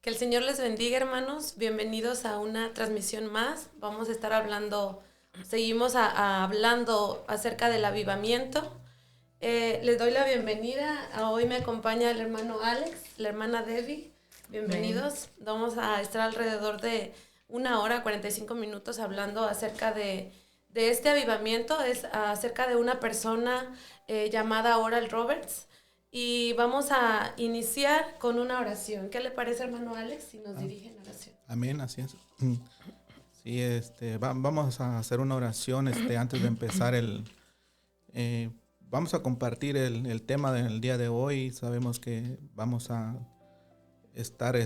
Que el Señor les bendiga, hermanos. Bienvenidos a una transmisión más. Vamos a estar hablando, seguimos hablando acerca del avivamiento. Les doy la bienvenida. Hoy me acompaña el hermano Alex, la hermana Debbie. Bienvenidos. Vamos a estar alrededor de 1 hora, 45 minutos hablando acerca de este avivamiento. Es acerca de una persona llamada Oral Roberts. Y vamos a iniciar con una oración. ¿Qué le parece, hermano Alex, si nos dirige en oración? Amén, así es. Sí, vamos a hacer una oración antes de empezar vamos a compartir el tema del día de hoy. Sabemos que vamos a estar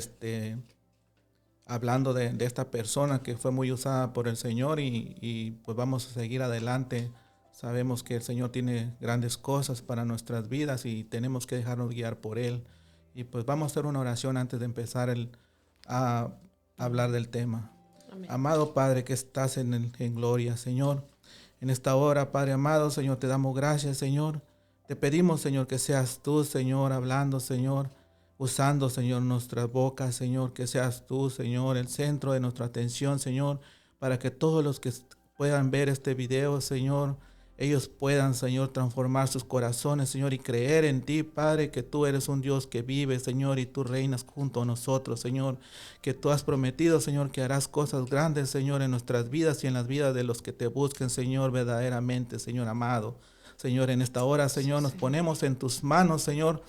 hablando de esta persona que fue muy usada por el Señor y pues vamos a seguir adelante. Sabemos que el Señor tiene grandes cosas para nuestras vidas y tenemos que dejarnos guiar por Él. Y pues vamos a hacer una oración antes de empezar a hablar del tema. Amén. Amado Padre que estás en gloria, Señor, en esta hora, Padre amado, Señor, te damos gracias, Señor. Te pedimos, Señor, que seas tú, Señor, hablando, Señor, usando, Señor, nuestras bocas, Señor, que seas tú, Señor, el centro de nuestra atención, Señor, para que todos los que puedan ver este video, Señor, ellos puedan, Señor, transformar sus corazones, Señor, y creer en ti, Padre, que tú eres un Dios que vive, Señor, y tú reinas junto a nosotros, Señor, que tú has prometido, Señor, que harás cosas grandes, Señor, en nuestras vidas y en las vidas de los que te busquen, Señor, verdaderamente, Señor amado. Señor, en esta hora, Señor, nos ponemos en tus manos, Señor,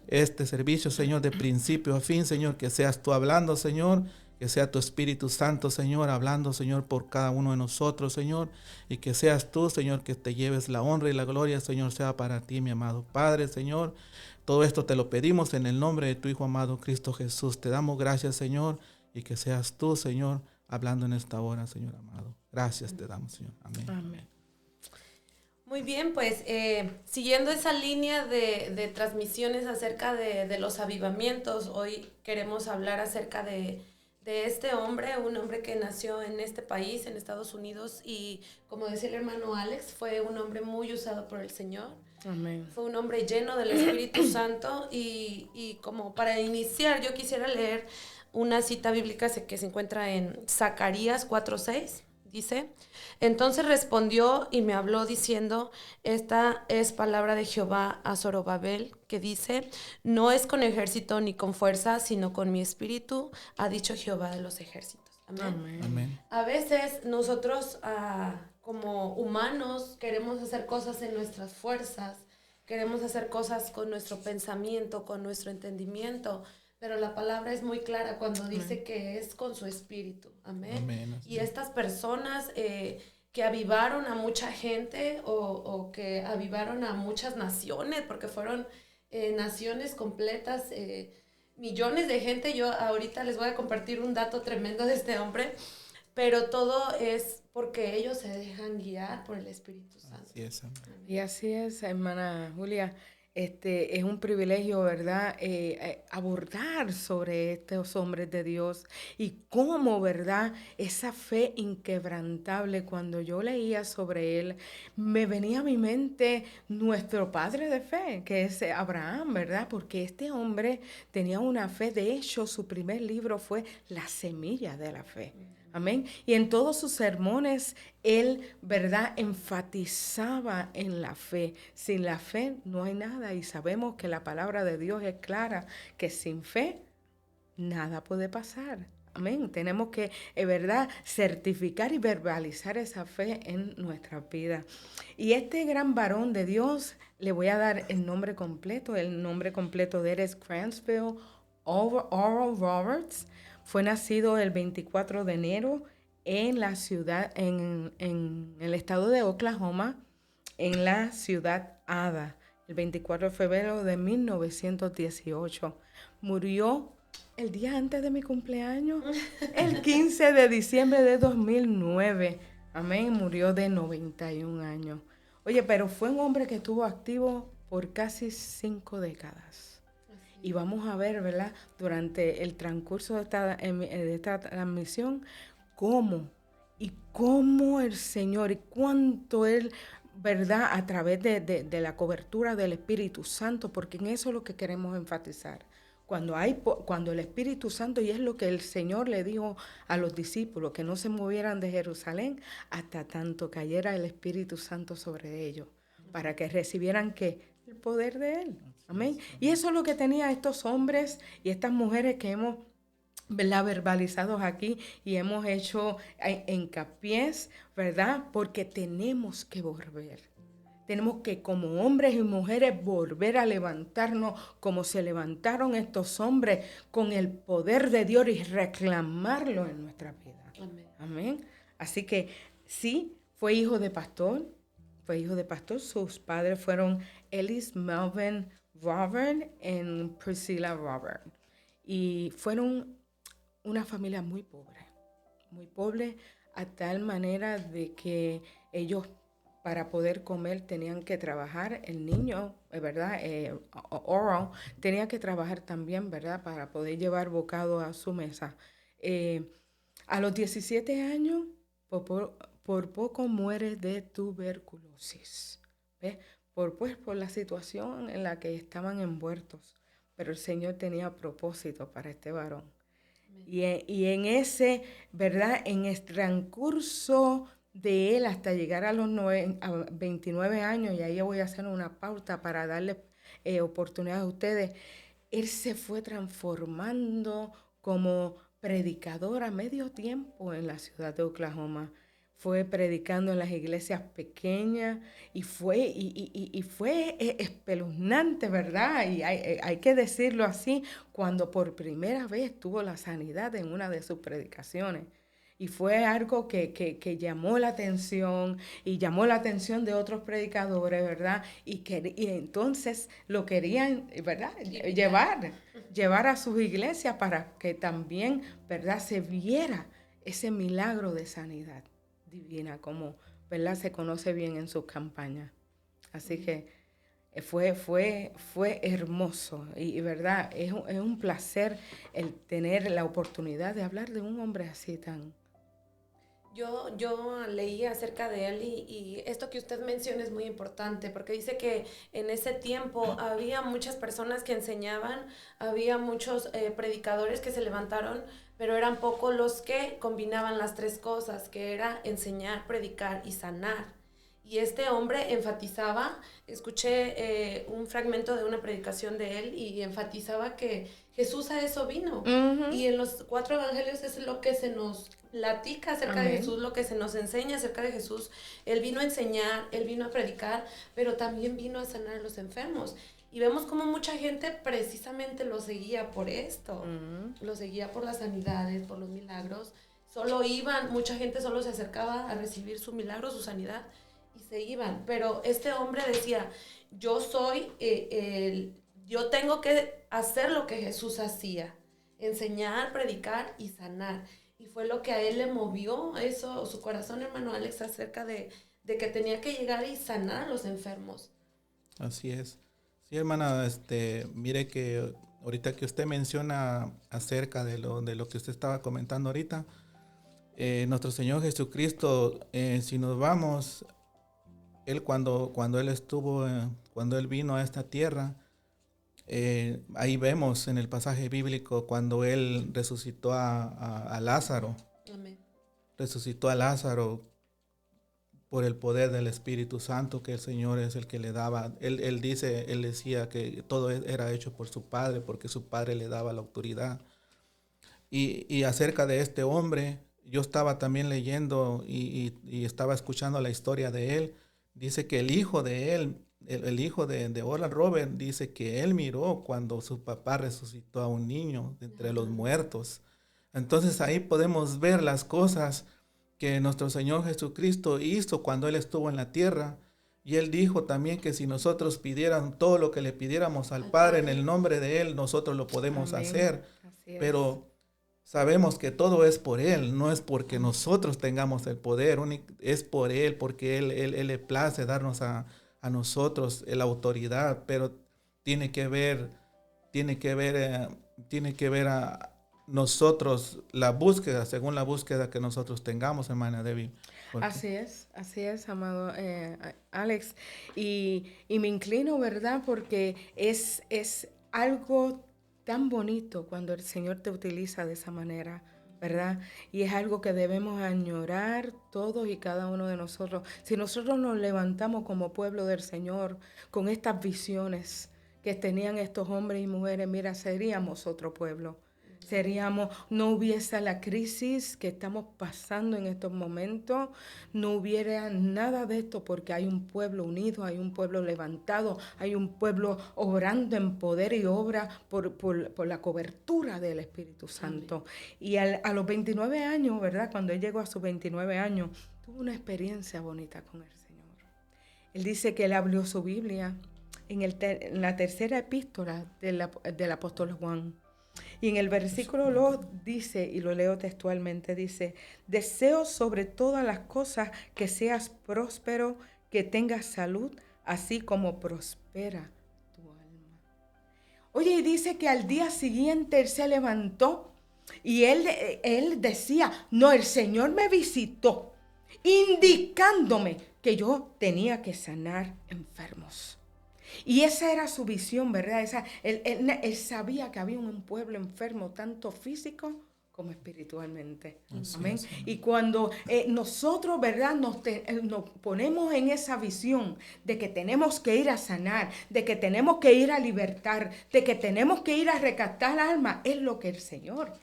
este servicio, Señor, de principio a fin, Señor, que seas tú hablando, Señor, que sea tu Espíritu Santo, Señor, hablando, Señor, por cada uno de nosotros, Señor, y que seas tú, Señor, que te lleves la honra y la gloria, Señor, sea para ti, mi amado Padre, Señor. Todo esto te lo pedimos en el nombre de tu Hijo amado, Cristo Jesús. Te damos gracias, Señor, y que seas tú, Señor, hablando en esta hora, Señor amado. Gracias te damos, Señor. Amén. Amén. Muy bien, pues siguiendo esa línea de transmisiones acerca de los avivamientos, hoy queremos hablar acerca de este hombre, un hombre que nació en este país, en Estados Unidos, y como decía el hermano Alex, fue un hombre muy usado por el Señor. Amén. Fue un hombre lleno del Espíritu Santo y como para iniciar yo quisiera leer una cita bíblica que se encuentra en Zacarías 4:6. Dice: entonces respondió y me habló diciendo, esta es palabra de Jehová a Zorobabel, que dice, no es con ejército ni con fuerza, sino con mi espíritu, ha dicho Jehová de los ejércitos. Amén. Amén. Amén. A veces nosotros como humanos queremos hacer cosas en nuestras fuerzas, queremos hacer cosas con nuestro pensamiento, con nuestro entendimiento, pero la palabra es muy clara cuando dice que es con su espíritu. Amén. Amén. Y estas personas que avivaron a mucha gente o que avivaron a muchas naciones, porque fueron naciones completas, millones de gente. Yo ahorita les voy a compartir un dato tremendo de este hombre, pero todo es porque ellos se dejan guiar por el Espíritu Santo. Así es, amén. Y así es, hermana Julia. Es un privilegio, ¿verdad?, abordar sobre estos hombres de Dios y cómo, ¿verdad?, esa fe inquebrantable. Cuando yo leía sobre él, me venía a mi mente nuestro padre de fe, que es Abraham, ¿verdad?, porque este hombre tenía una fe. De hecho, su primer libro fue La Semilla de la Fe. Amén. Y en todos sus sermones, él, ¿verdad?, enfatizaba en la fe. Sin la fe no hay nada. Y sabemos que la palabra de Dios es clara, que sin fe nada puede pasar. Amén. Tenemos que, ¿verdad?, certificar y verbalizar esa fe en nuestra vida. Y este gran varón de Dios, le voy a dar el nombre completo. El nombre completo de él es Cransville Oral Roberts. Fue nacido el 24 de enero en la ciudad, en el estado de Oklahoma, en la ciudad Ada, el 24 de febrero de 1918. Murió el día antes de mi cumpleaños, el 15 de diciembre de 2009. Amén, murió de 91 años. Oye, pero fue un hombre que estuvo activo por casi 5 décadas. Y vamos a ver, ¿verdad?, durante el transcurso de esta transmisión, cómo el Señor y cuánto Él, ¿verdad?, a través de la cobertura del Espíritu Santo, porque en eso es lo que queremos enfatizar. Cuando el Espíritu Santo, y es lo que el Señor le dijo a los discípulos, que no se movieran de Jerusalén hasta tanto cayera el Espíritu Santo sobre ellos, para que recibieran el poder de Él. Amén. Y eso es lo que tenían estos hombres y estas mujeres que hemos, ¿verdad?, verbalizados aquí y hemos hecho hincapiés, ¿verdad? Porque tenemos que volver. Tenemos que, como hombres y mujeres, volver a levantarnos como se levantaron estos hombres con el poder de Dios y reclamarlo en nuestra vida. Amén. Amén. Así que sí, fue hijo de pastor. Sus padres fueron Ellis Melvin Robert y Priscilla Robert. Y fueron una familia muy pobre, a tal manera de que ellos, para poder comer, tenían que trabajar. El niño, ¿verdad? Oral tenía que trabajar también, ¿verdad?, para poder llevar bocado a su mesa. A los 17 años, por poco muere de tuberculosis. ¿Ves? Por la situación en la que estaban envueltos. Pero el Señor tenía propósito para este varón. Y en ese, ¿verdad?, en el transcurso de él hasta llegar a los 29 años, y ahí voy a hacer una pauta para darle oportunidad a ustedes, él se fue transformando como predicador a medio tiempo en la ciudad de Oklahoma. Fue predicando en las iglesias pequeñas y fue espeluznante, ¿verdad? Y hay que decirlo así, cuando por primera vez tuvo la sanidad en una de sus predicaciones. Y fue algo que llamó la atención y llamó la atención de otros predicadores, ¿verdad? Y entonces lo querían, ¿verdad?, llevar a sus iglesias para que también, ¿verdad?, se viera ese milagro de sanidad divina, como, ¿verdad?, se conoce bien en sus campañas. Así que fue hermoso y ¿verdad?, es un placer el tener la oportunidad de hablar de un hombre así tan... Yo leí acerca de él y esto que usted menciona es muy importante porque dice que en ese tiempo había muchas personas que enseñaban, había muchos predicadores que se levantaron, pero eran pocos los que combinaban las tres cosas, que era enseñar, predicar y sanar. Y este hombre enfatizaba, escuché un fragmento de una predicación de él y enfatizaba que Jesús a eso vino. Uh-huh. Y en los 4 evangelios es lo que se nos platica acerca Amén. De Jesús, lo que se nos enseña acerca de Jesús. Él vino a enseñar, él vino a predicar, pero también vino a sanar a los enfermos. Y vemos como mucha gente precisamente lo seguía por esto. Uh-huh. Lo seguía por las sanidades, por los milagros. Mucha gente solo se acercaba a recibir su milagro, su sanidad, y se iban. Pero este hombre decía, yo tengo que hacer lo que Jesús hacía, enseñar, predicar y sanar. Y fue lo que a él le movió eso, su corazón, hermano Alex, acerca de que tenía que llegar y sanar a los enfermos. Así es. Sí, hermana, mire que ahorita que usted menciona acerca de lo que usted estaba comentando ahorita, nuestro Señor Jesucristo, si nos vamos, Él cuando Él vino a esta tierra, ahí vemos en el pasaje bíblico cuando Él resucitó a Lázaro. Amén. Resucitó a Lázaro por el poder del Espíritu Santo, que el Señor es el que le daba. Él decía que todo era hecho por su Padre, porque su Padre le daba la autoridad. Y acerca de este hombre, yo estaba también leyendo y estaba escuchando la historia de él. Dice que el hijo de él, el hijo de Oral Robert, dice que él miró cuando su papá resucitó a un niño de entre los muertos. Entonces ahí podemos ver las cosas que nuestro Señor Jesucristo hizo cuando Él estuvo en la tierra. Y Él dijo también que si nosotros pidiéramos todo lo que le pidiéramos al Padre en el nombre de Él, nosotros lo podemos Amén. Hacer. Pero sabemos que todo es por Él, no es porque nosotros tengamos el poder, es por Él, porque Él le place darnos a nosotros la autoridad, pero tiene que ver a nosotros la búsqueda, según la búsqueda que nosotros tengamos, hermana Debbie. Así es, amado Alex. Y me inclino, ¿verdad? Porque es algo tan bonito cuando el Señor te utiliza de esa manera, ¿verdad? Y es algo que debemos añorar todos y cada uno de nosotros. Si nosotros nos levantamos como pueblo del Señor con estas visiones que tenían estos hombres y mujeres, mira, seríamos otro pueblo. No hubiese la crisis que estamos pasando en estos momentos, no hubiera nada de esto porque hay un pueblo unido, hay un pueblo levantado, hay un pueblo obrando en poder y obra por la cobertura del Espíritu Santo. Amén. Y a los 29 años, ¿verdad? Cuando él llegó a sus 29 años, tuvo una experiencia bonita con el Señor. Él dice que él abrió su Biblia en la tercera epístola del apóstol Juan. Y en el versículo 2 dice, y lo leo textualmente, dice: deseo sobre todas las cosas que seas próspero, que tengas salud, así como prospera tu alma. Oye, y dice que al día siguiente él se levantó y él decía, no, el Señor me visitó, indicándome que yo tenía que sanar enfermos. Y esa era su visión, ¿verdad? Él sabía que había un pueblo enfermo, tanto físico como espiritualmente. Amén. Y cuando nosotros, ¿verdad?, nos ponemos en esa visión de que tenemos que ir a sanar, de que tenemos que ir a libertar, de que tenemos que ir a rescatar alma, es lo que el Señor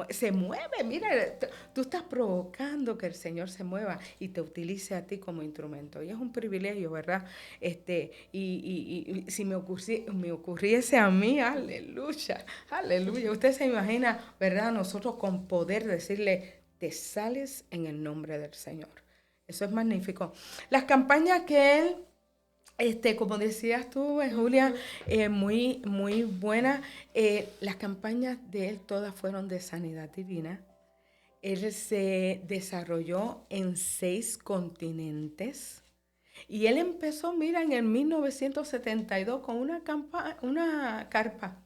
se mueve. Mira, tú estás provocando que el Señor se mueva y te utilice a ti como instrumento. Y es un privilegio, ¿verdad? Y si me ocurriese a mí, aleluya, aleluya. Usted se imagina, ¿verdad? Nosotros con poder decirle, te sales en el nombre del Señor. Eso es magnífico. Las campañas que él... como decías tú, Julia, muy, muy buena. Las campañas de él todas fueron de sanidad divina. Él se desarrolló en 6 continentes. Y él empezó, mira, en el 1972 con una carpa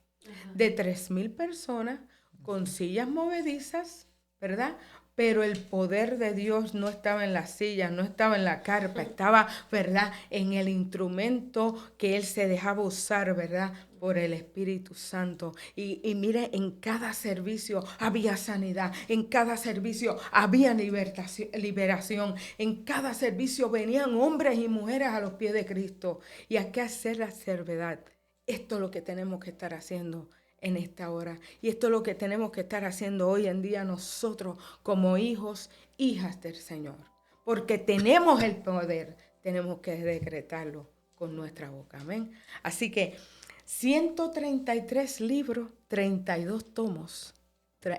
de 3,000 personas con sillas movedizas, ¿verdad? Pero el poder de Dios no estaba en las sillas, no estaba en la carpa, estaba, ¿verdad?, en el instrumento que él se dejaba usar, ¿verdad?, por el Espíritu Santo. Y mire, en cada servicio había sanidad, en cada servicio había liberación, en cada servicio venían hombres y mujeres a los pies de Cristo. Y hay que hacer la salvedad. Esto es lo que tenemos que estar haciendo en esta hora. Y esto es lo que tenemos que estar haciendo hoy en día nosotros como hijos, hijas del Señor. Porque tenemos el poder, tenemos que decretarlo con nuestra boca. Amén. Así que 133 libros, 32 tomos.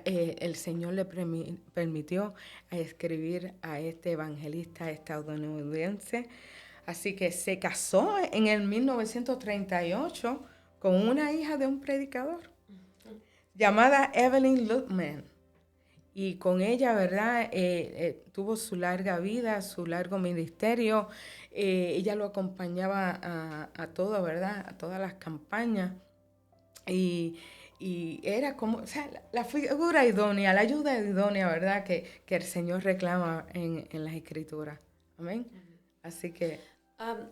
El Señor le permitió a escribir a este evangelista estadounidense. Así que se casó en el 1938 con una hija de un predicador llamada Evelyn Luttman. Y con ella, ¿verdad?, tuvo su larga vida, su largo ministerio. Ella lo acompañaba a todo, ¿verdad?, a todas las campañas. Y era como, o sea, la figura idónea, la ayuda idónea, ¿verdad?, que el Señor reclama en las Escrituras. Amén. Así que...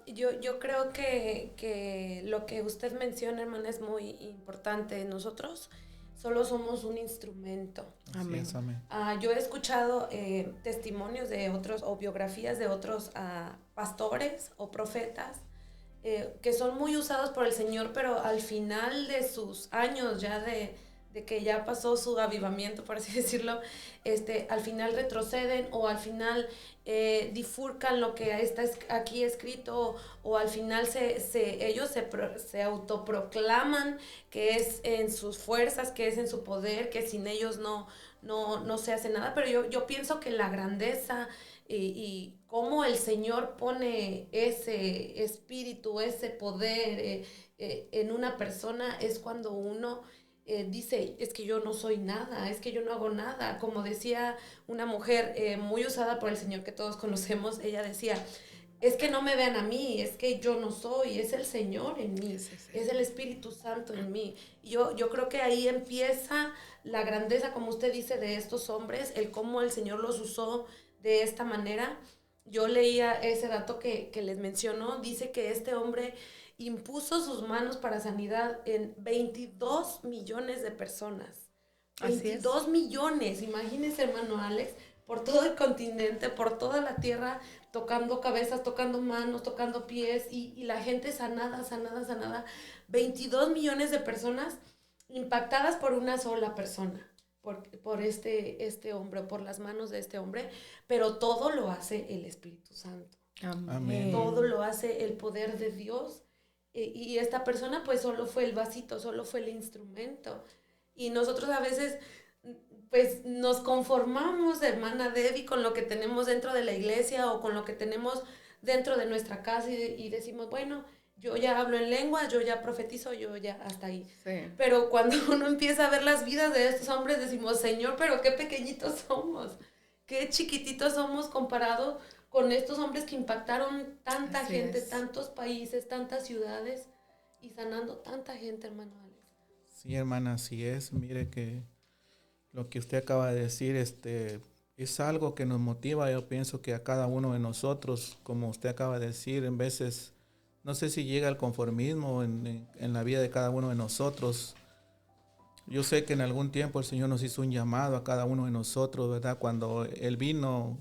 yo creo que lo que usted menciona, hermana, es muy importante. Nosotros solo somos un instrumento. Amén. Amén. Yo he escuchado testimonios de otros o biografías de otros pastores o profetas que son muy usados por el Señor, pero al final de sus años ya de que ya pasó su avivamiento, por así decirlo, al final retroceden o al final difurcan lo que está aquí escrito o al final ellos se autoproclaman que es en sus fuerzas, que es en su poder, que sin ellos no se hace nada. Pero yo pienso que la grandeza y cómo el Señor pone ese espíritu, ese poder en una persona es cuando uno... dice, es que yo no soy nada, es que yo no hago nada. Como decía una mujer muy usada por el Señor que todos conocemos, ella decía, es que no me vean a mí, es que yo no soy, es el Señor en mí, es el Espíritu Santo en mí. Yo creo que ahí empieza la grandeza, como usted dice, de estos hombres, el cómo el Señor los usó de esta manera. Yo leía ese dato que les mencionó, dice que este hombre impuso sus manos para sanidad en 22 millones de personas. Así es. 22 millones, imagínese, hermano Alex, por todo el continente, por toda la tierra, tocando cabezas, tocando manos, tocando pies, y la gente sanada, sanada, sanada. 22 millones de personas impactadas por una sola persona, por este hombre, por las manos de este hombre, pero todo lo hace el Espíritu Santo. Amén. Todo lo hace el poder de Dios, y esta persona pues solo fue el vasito, solo fue el instrumento. Y nosotros a veces pues nos conformamos, hermana Debbie, con lo que tenemos dentro de la iglesia o con lo que tenemos dentro de nuestra casa, y decimos, bueno, yo ya hablo en lengua, yo ya profetizo, yo ya hasta ahí. Sí. Pero cuando uno empieza a ver las vidas de estos hombres, decimos, Señor, pero qué pequeñitos somos, qué chiquititos somos comparado con estos hombres que impactaron tanta Así gente, es. tantos países, tantas ciudades, y sanando tanta gente, hermano Alex. Sí, hermana, así es. Mire que lo que usted acaba de decir, es algo que nos motiva. Yo pienso que a cada uno de nosotros, como usted acaba de decir, en veces, no sé si llega el conformismo en la vida de cada uno de nosotros. Yo sé que en algún tiempo el Señor nos hizo un llamado a cada uno de nosotros, ¿verdad? Cuando Él vino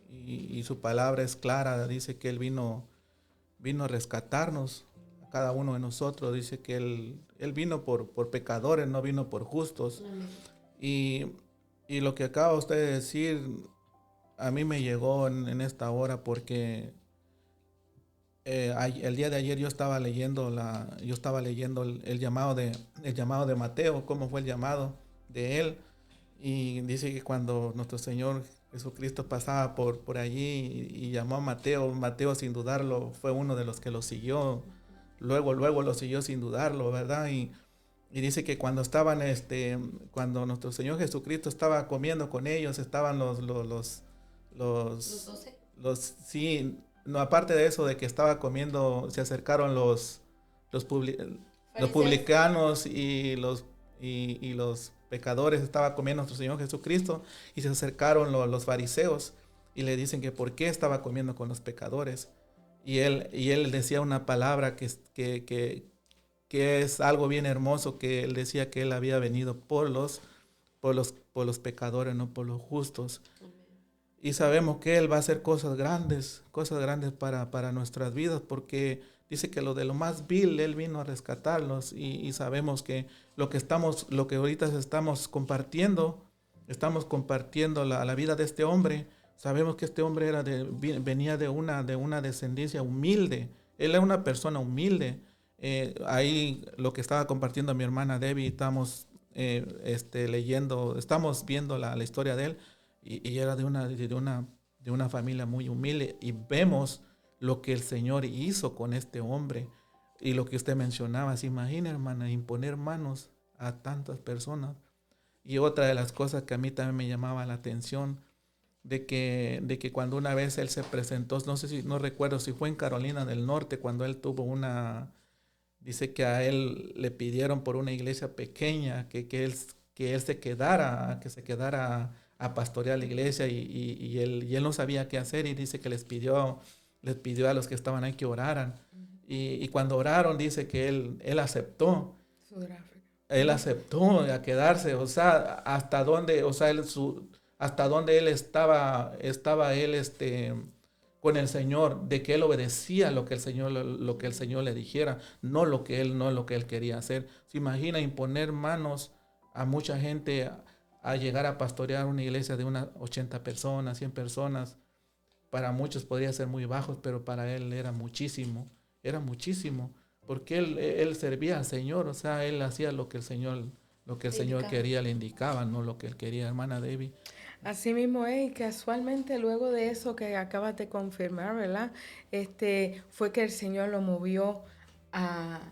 y su palabra es clara, dice que Él vino a rescatarnos a cada uno de nosotros. Dice que Él vino por pecadores, no vino por justos. Y lo que acaba usted de decir, a mí me llegó en esta hora porque el día de ayer yo estaba leyendo el llamado de Mateo, cómo fue el llamado de él. Y dice que cuando nuestro Señor Jesucristo pasaba por allí y llamó a Mateo, Mateo sin dudarlo fue uno de los que lo siguió. Luego lo siguió sin dudarlo, ¿verdad? Y dice que cuando cuando nuestro Señor Jesucristo estaba comiendo con ellos, estaban los 12. sí, no, aparte de eso, de que estaba comiendo, se acercaron los publicanos y los pecadores, estaba comiendo nuestro Señor Jesucristo, y se acercaron los fariseos y le dicen que por qué estaba comiendo con los pecadores. Y él decía una palabra que es algo bien hermoso, que él decía que él había venido por los pecadores, no por los justos. Y sabemos que Él va a hacer cosas grandes para nuestras vidas, porque dice que lo de lo más vil, Él vino a rescatarlos, y sabemos que lo que ahorita estamos compartiendo la vida de este hombre. Sabemos que este hombre venía de una descendencia humilde. Él era una persona humilde. Ahí lo que estaba compartiendo mi hermana Debbie, estamos estamos viendo la historia de él. Y era de una familia muy humilde, y vemos lo que el Señor hizo con este hombre. Y lo que usted mencionaba, se imagina, hermana, imponer manos a tantas personas. Y otra de las cosas que a mí también me llamaba la atención, de que cuando una vez él se presentó, no recuerdo si fue en Carolina del Norte, cuando él tuvo dice que a él le pidieron por una iglesia pequeña que él se quedara a pastorear la iglesia, y él no sabía qué hacer, y dice que les pidió a los que estaban ahí que oraran. Y cuando oraron, dice que él aceptó. Él aceptó a quedarse, o sea, hasta dónde él estaba él con el Señor, de que él obedecía lo que el Señor le dijera, no lo que él quería hacer. Se imagina imponer manos a mucha gente, a llegar a pastorear una iglesia de unas 80 personas, 100 personas. Para muchos podría ser muy bajos, pero para él era muchísimo, porque él servía al Señor, o sea, él hacía lo que el Señor quería, le indicaba, no lo que él quería, hermana Debbie. Así mismo es, y casualmente luego de eso que acabas de confirmar, ¿verdad? Fue que el Señor lo movió a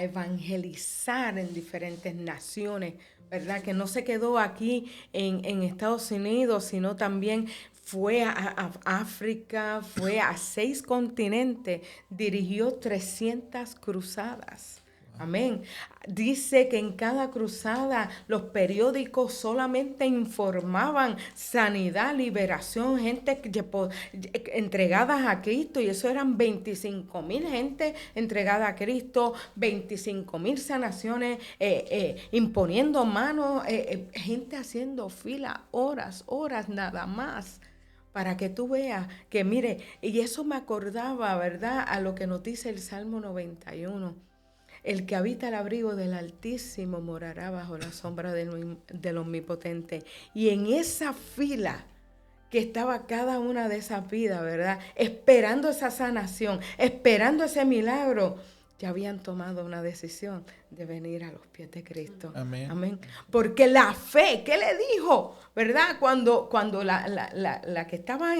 evangelizar en diferentes naciones, ¿verdad? Que no se quedó aquí en Estados Unidos, sino también fue a África, fue a 6 continentes, dirigió 300 cruzadas. Wow. Amén. Dice que en cada cruzada los periódicos solamente informaban sanidad, liberación, gente entregadas a Cristo, y eso eran 25,000 gente entregada a Cristo, 25,000 sanaciones, imponiendo manos, gente haciendo fila, horas nada más. Para que tú veas que, mire, y eso me acordaba, ¿verdad?, a lo que nos dice el Salmo 91. El que habita el abrigo del Altísimo morará bajo la sombra del Omnipotente. Y en esa fila que estaba cada una de esas vidas, ¿verdad?, esperando esa sanación, esperando ese milagro, ya habían tomado una decisión de venir a los pies de Cristo. Amén. Amén. Porque la fe, ¿qué le dijo? ¿Verdad? Cuando la que estaba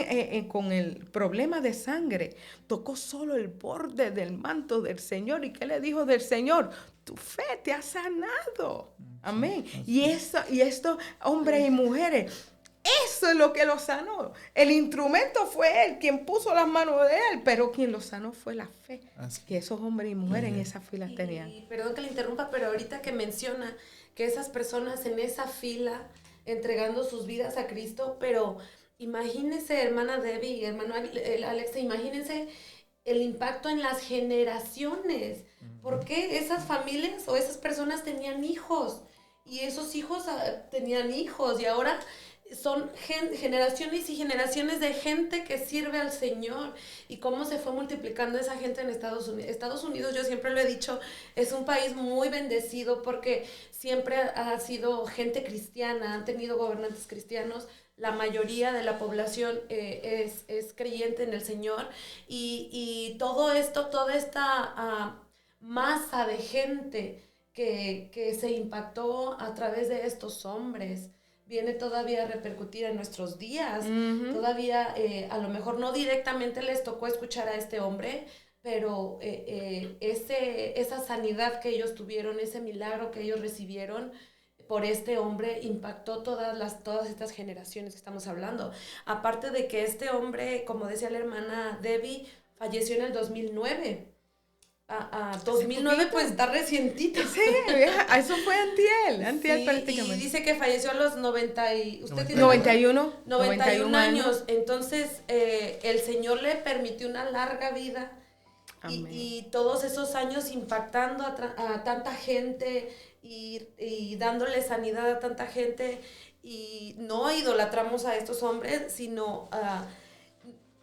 con el problema de sangre tocó solo el borde del manto del Señor. ¿Y qué le dijo del Señor? Tu fe te ha sanado. Amén. Y esto, hombres y mujeres, eso es lo que lo sanó. El instrumento fue él, quien puso las manos de él, pero quien lo sanó fue la fe que esos hombres y mujeres en esas filas tenían. Y perdón que le interrumpa, pero ahorita que menciona que esas personas en esa fila entregando sus vidas a Cristo, pero imagínense, hermana Debbie y hermano Alex, imagínense el impacto en las generaciones, porque esas familias o esas personas tenían hijos y esos hijos tenían hijos y ahora son generaciones y generaciones de gente que sirve al Señor, y cómo se fue multiplicando esa gente en Estados Unidos. Estados Unidos, yo siempre lo he dicho, es un país muy bendecido porque siempre ha sido gente cristiana, han tenido gobernantes cristianos, la mayoría de la población es creyente en el Señor, y todo esto, toda esta masa de gente que se impactó a través de estos hombres, viene todavía a repercutir en nuestros días. Todavía a lo mejor no directamente les tocó escuchar a este hombre, pero esa sanidad que ellos tuvieron, ese milagro que ellos recibieron por este hombre, impactó todas estas generaciones que estamos hablando. Aparte de que este hombre, como decía la hermana Debbie, falleció en el 2009. 2009 pues está recientito. Sí, eso fue antiel sí, prácticamente. Y dice que falleció a los 91 años. Entonces el Señor le permitió una larga vida y todos esos años impactando a tanta gente y dándole sanidad a tanta gente, y no idolatramos a estos hombres, sino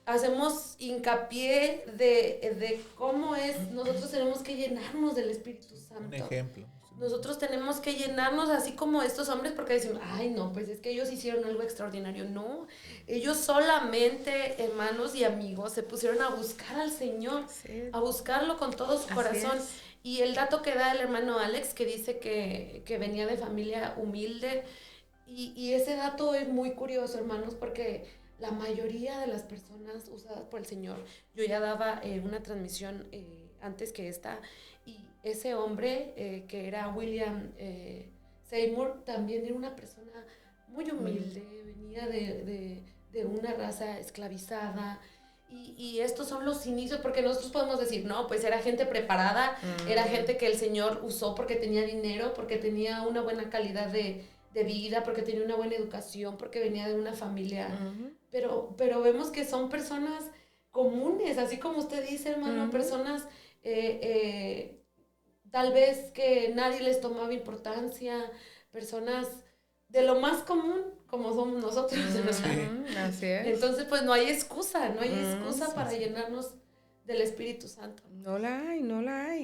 hacemos hincapié de cómo nosotros tenemos que llenarnos del Espíritu Santo. Un ejemplo. Nosotros tenemos que llenarnos así como estos hombres, porque decimos, ay no, pues es que ellos hicieron algo extraordinario. No, ellos solamente, hermanos y amigos, se pusieron a buscar al Señor, a buscarlo con todo su corazón. Y el dato que da el hermano Alex, que dice que venía de familia humilde, y ese dato es muy curioso, hermanos, porque la mayoría de las personas usadas por el Señor, yo ya daba una transmisión antes que esta, y ese hombre que era William Seymour también era una persona muy humilde, venía de una raza esclavizada, y estos son los inicios, porque nosotros podemos decir, no, pues era gente preparada, era gente que el Señor usó porque tenía dinero, porque tenía una buena calidad de vida, porque tenía una buena educación, porque venía de una familia, pero vemos que son personas comunes, así como usted dice, hermano, personas tal vez que nadie les tomaba importancia, personas de lo más común, como somos nosotros. Así es. Entonces, pues no hay excusa para llenarnos del Espíritu Santo. No la hay.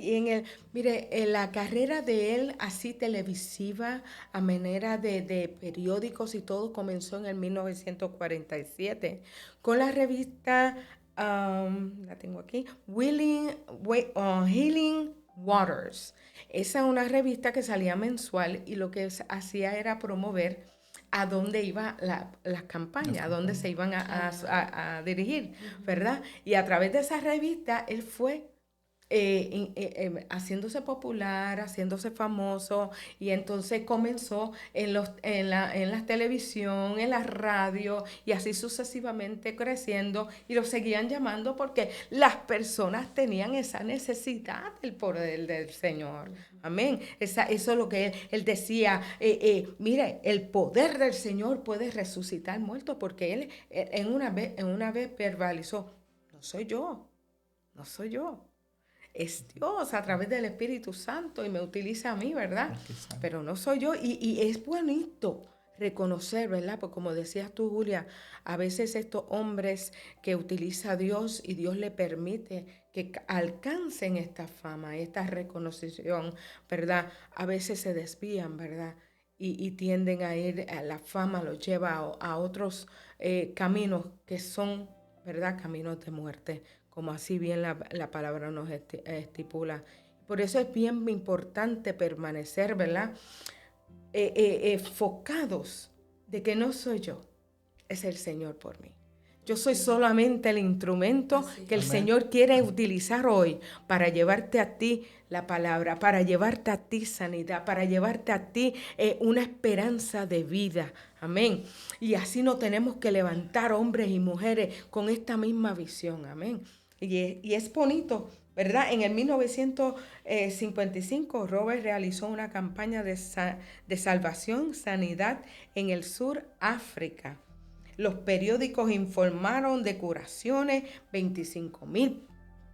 Y en la carrera de él, así televisiva, a manera de periódicos y todo, comenzó en el 1947 con la revista, la tengo aquí, Healing Waters. Esa es una revista que salía mensual, y lo que hacía era promover a dónde iba las campañas, a dónde se iban a dirigir, ¿verdad? Y a través de esa revista él fue haciéndose popular, haciéndose famoso, y entonces comenzó en la televisión, en la radio, y así sucesivamente creciendo, y lo seguían llamando porque las personas tenían esa necesidad del poder del Señor. Amén. Eso es lo que él decía. Mire, el poder del Señor puede resucitar muertos, porque él en una vez verbalizó: no soy yo, no soy yo. Es Dios a través del Espíritu Santo y me utiliza a mí, ¿verdad? Pero no soy yo. Y es bonito reconocer, ¿verdad? Porque como decías tú, Julia, a veces estos hombres que utiliza Dios y Dios le permite que alcancen esta fama, esta reconocimiento, ¿verdad? A veces se desvían, ¿verdad? Y tienden a ir, a la fama los lleva a otros caminos que son, ¿verdad? Caminos de muerte, como así bien la palabra nos estipula. Por eso es bien importante permanecer, ¿verdad? Enfocados de que no soy yo, es el Señor por mí. Yo soy solamente el instrumento que el Señor quiere utilizar hoy para llevarte a ti la palabra, para llevarte a ti sanidad, para llevarte a ti una esperanza de vida. Amén. Y así nos tenemos que levantar, hombres y mujeres, con esta misma visión. Amén. Y es bonito, ¿verdad? En el 1955, Robert realizó una campaña de salvación, sanidad en el sur África. Los periódicos informaron de curaciones, 25,000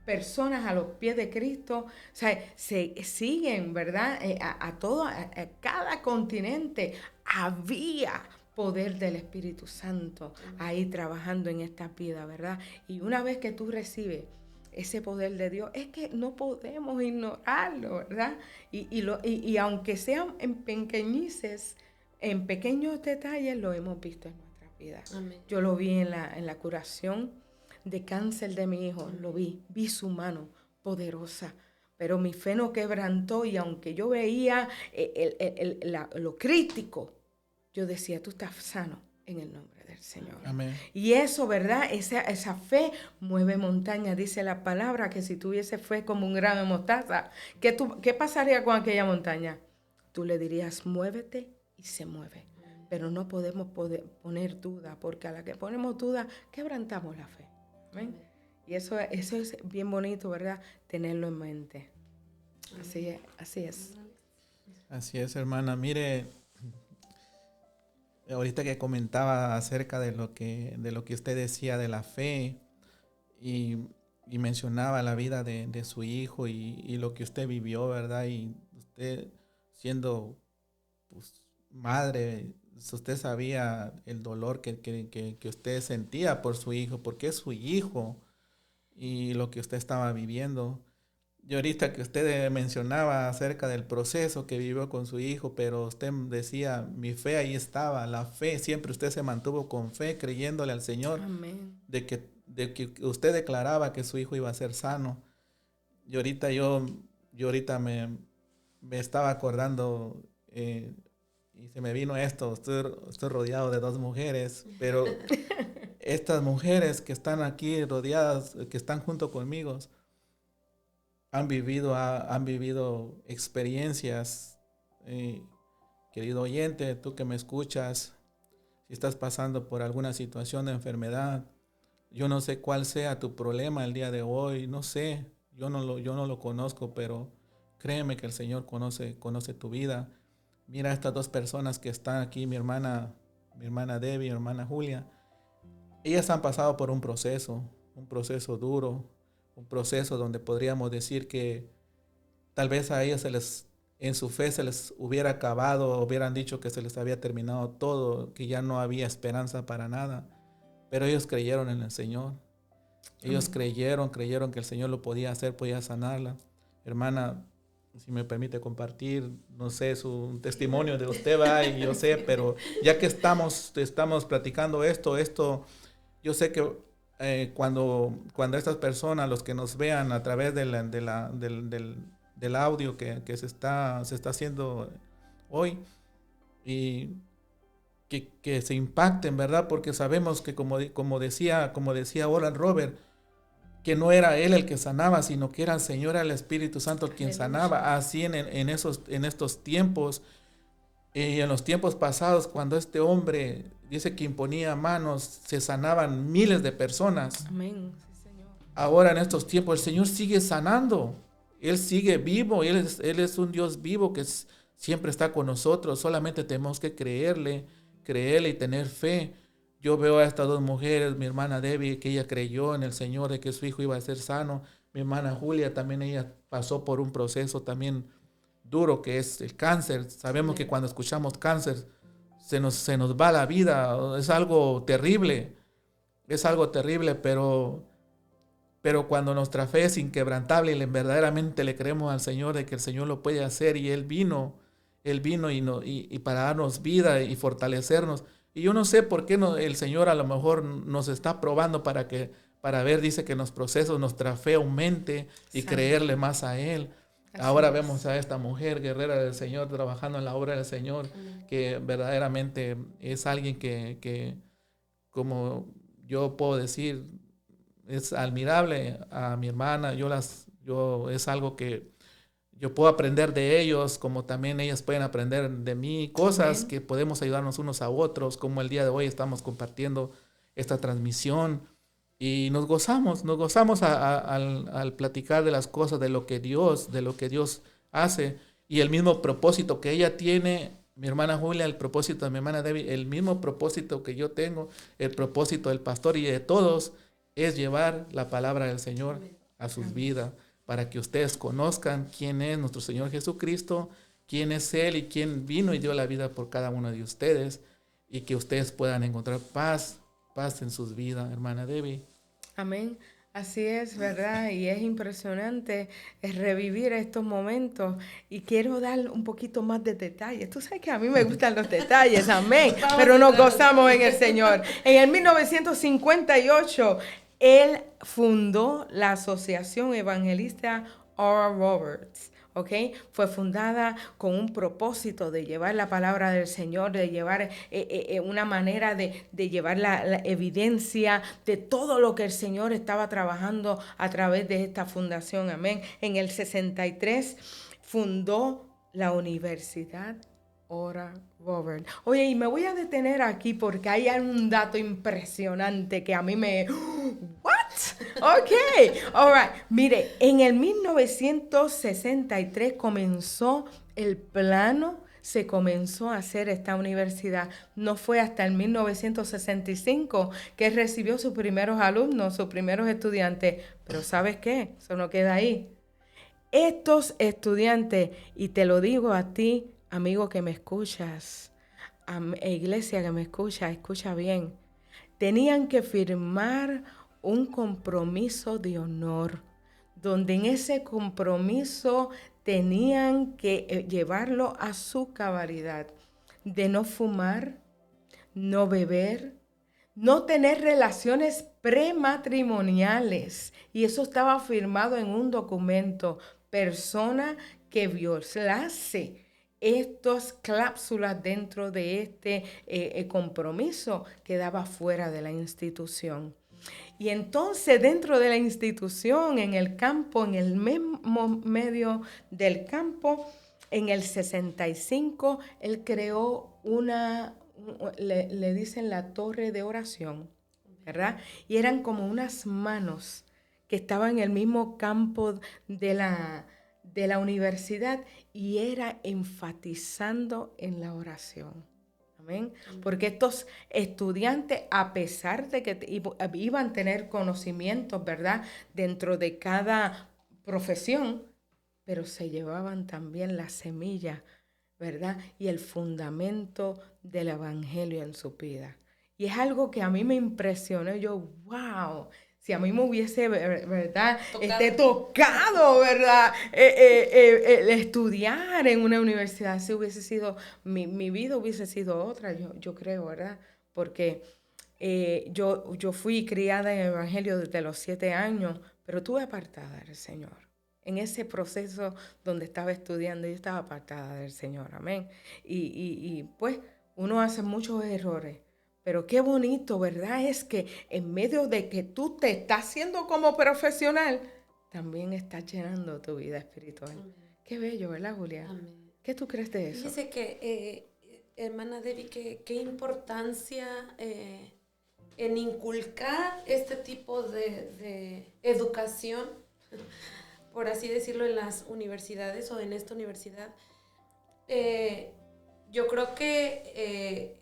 personas a los pies de Cristo. O sea, se siguen, ¿verdad? A cada continente había poder del Espíritu Santo ahí trabajando en esta vida, ¿verdad? Y una vez que tú recibes ese poder de Dios, es que no podemos ignorarlo, ¿verdad? Y aunque sean en pequeñices, en pequeños detalles, lo hemos visto en nuestras vidas. Amén. Yo lo vi en la curación de cáncer de mi hijo, lo vi su mano poderosa, pero mi fe no quebrantó, y aunque yo veía lo crítico, yo decía: tú estás sano en el nombre del Señor. Amén. Y eso, ¿verdad? Esa fe mueve montañas. Dice la palabra que si tuviese fe como un grano de mostaza, ¿qué pasaría con aquella montaña? Tú le dirías: muévete, y se mueve. Pero no podemos poner duda, porque a la que ponemos duda, quebrantamos la fe. Amén. Y eso es bien bonito, ¿verdad? Tenerlo en mente. Así es. Así es, hermana. Mire, ahorita que comentaba acerca de lo que usted decía de la fe, y mencionaba la vida de su hijo y lo que usted vivió, ¿verdad? Y usted siendo, pues, madre, usted sabía el dolor que usted sentía por su hijo, porque es su hijo, y lo que usted estaba viviendo. Y ahorita que usted mencionaba acerca del proceso que vivió con su hijo, pero usted decía: mi fe ahí estaba, la fe, siempre usted se mantuvo con fe, creyéndole al Señor. Amén. De que usted declaraba que su hijo iba a ser sano. Y ahorita yo ahorita me estaba acordando, y se me vino esto: estoy rodeado de 2 mujeres, pero estas mujeres que están aquí rodeadas, que están junto conmigo, han vivido experiencias. Querido oyente, tú que me escuchas, si estás pasando por alguna situación de enfermedad, yo no sé cuál sea tu problema el día de hoy, no sé, yo no lo conozco, pero créeme que el Señor conoce tu vida. Mira estas 2 personas que están aquí, mi hermana Debbie, mi hermana Julia. Ellas han pasado por un proceso duro, un proceso donde podríamos decir que tal vez a ellas en su fe se les hubiera acabado, hubieran dicho que se les había terminado todo, que ya no había esperanza para nada. Pero ellos creyeron en el Señor. Ellos creyeron que el Señor lo podía hacer, podía sanarla. Hermana, si me permite compartir, no sé, un testimonio de usted, va, y yo sé, pero ya que estamos platicando esto, yo sé que cuando estas personas, los que nos vean a través del audio que se está haciendo hoy, y que se impacten, ¿verdad? Porque sabemos que como decía ahora Robert, que no era él el que sanaba, sino que era el Señor, el Espíritu Santo el quien sanaba. Así en estos tiempos, y en los tiempos pasados, cuando este hombre dice que imponía manos, se sanaban miles de personas. Amén. Sí, Señor. Ahora en estos tiempos el Señor sigue sanando. Él sigue vivo. Él es un Dios vivo que siempre está con nosotros. Solamente tenemos que creerle y tener fe. Yo veo a estas dos mujeres, mi hermana Debbie, que ella creyó en el Señor de que su hijo iba a ser sano. Mi hermana Julia también, ella pasó por un proceso también duro que es el cáncer. Sabemos que cuando escuchamos cáncer se nos va la vida. Es algo terrible. Es algo terrible, pero cuando nuestra fe es inquebrantable y verdaderamente le creemos al Señor de que el Señor lo puede hacer, y Él vino y para darnos vida y fortalecernos. Y yo no sé por qué el Señor a lo mejor nos está probando para ver, dice que en los procesos nuestra fe aumente y creerle más a Él. Ahora vemos a esta mujer guerrera del Señor trabajando en la obra del Señor, que verdaderamente es alguien que como yo puedo decir, es admirable a mi hermana. Es algo que yo puedo aprender de ellos, como también ellas pueden aprender de mí, cosas que podemos ayudarnos unos a otros, como el día de hoy estamos compartiendo esta transmisión y nos gozamos al platicar de las cosas, de lo que Dios hace, y el mismo propósito que ella tiene, mi hermana Julia, el propósito de mi hermana Debbie, el mismo propósito que yo tengo, el propósito del pastor y de todos, es llevar la palabra del Señor a sus vidas, para que ustedes conozcan quién es nuestro Señor Jesucristo, quién es Él y quién vino y dio la vida por cada uno de ustedes, y que ustedes puedan encontrar paz en sus vidas, hermana Debbie. Amén. Así es, ¿verdad? Y es impresionante revivir estos momentos, y quiero dar un poquito más de detalles. Tú sabes que a mí me gustan los detalles, amén, pero nos gozamos en el Señor. En el 1958, él fundó la Asociación Evangelista Oral Roberts. ¿Ok? Fue fundada con un propósito de llevar la palabra del Señor, de llevar una manera de llevar la evidencia de todo lo que el Señor estaba trabajando a través de esta fundación. Amén. En el 63 fundó la Universidad Oral Roberts. Oye, y me voy a detener aquí porque hay un dato impresionante que a mí me... ¿What? Ok, all right. Mire, en el 1963 comenzó el plano, se comenzó a hacer esta universidad. No fue hasta el 1965 que recibió sus primeros alumnos, sus primeros estudiantes. Pero ¿sabes qué? Eso no queda ahí. Estos estudiantes, y te lo digo a ti, amigo que me escuchas, iglesia que me escucha bien, tenían que firmar un compromiso de honor, donde en ese compromiso tenían que llevarlo a su cabalidad, de no fumar, no beber, no tener relaciones prematrimoniales. Y eso estaba firmado en un documento. Persona que violase estas cláusulas dentro de este compromiso quedaba fuera de la institución. Y entonces dentro de la institución, en el campo, en el mismo medio del campo, en el 65, él creó le dicen la torre de oración, ¿verdad? Y eran como unas manos que estaban en el mismo campo de la universidad, y era enfatizando en la oración. Amén. Porque estos estudiantes, a pesar de que iban a tener conocimientos, ¿verdad?, dentro de cada profesión, pero se llevaban también la semilla, ¿verdad?, y el fundamento del evangelio en su vida. Y es algo que a mí me impresionó. Yo, wow, si a mí me hubiese, ¿verdad?, tocado, ¿verdad?, estudiar en una universidad, si hubiese sido, mi vida hubiese sido otra, yo creo, ¿verdad? Porque yo fui criada en el evangelio desde los 7 años, pero estuve apartada del Señor. En ese proceso donde estaba estudiando, yo estaba apartada del Señor, amén. Y pues uno hace muchos errores, Pero qué bonito, ¿verdad? Es que en medio de que tú te estás haciendo como profesional, también estás llenando tu vida espiritual. Amén. Qué bello, ¿verdad, Julia? Amén. ¿Qué tú crees de eso? Dice que, hermana Debbie, qué importancia en inculcar este tipo de educación, por así decirlo, en las universidades o en esta universidad. Yo creo que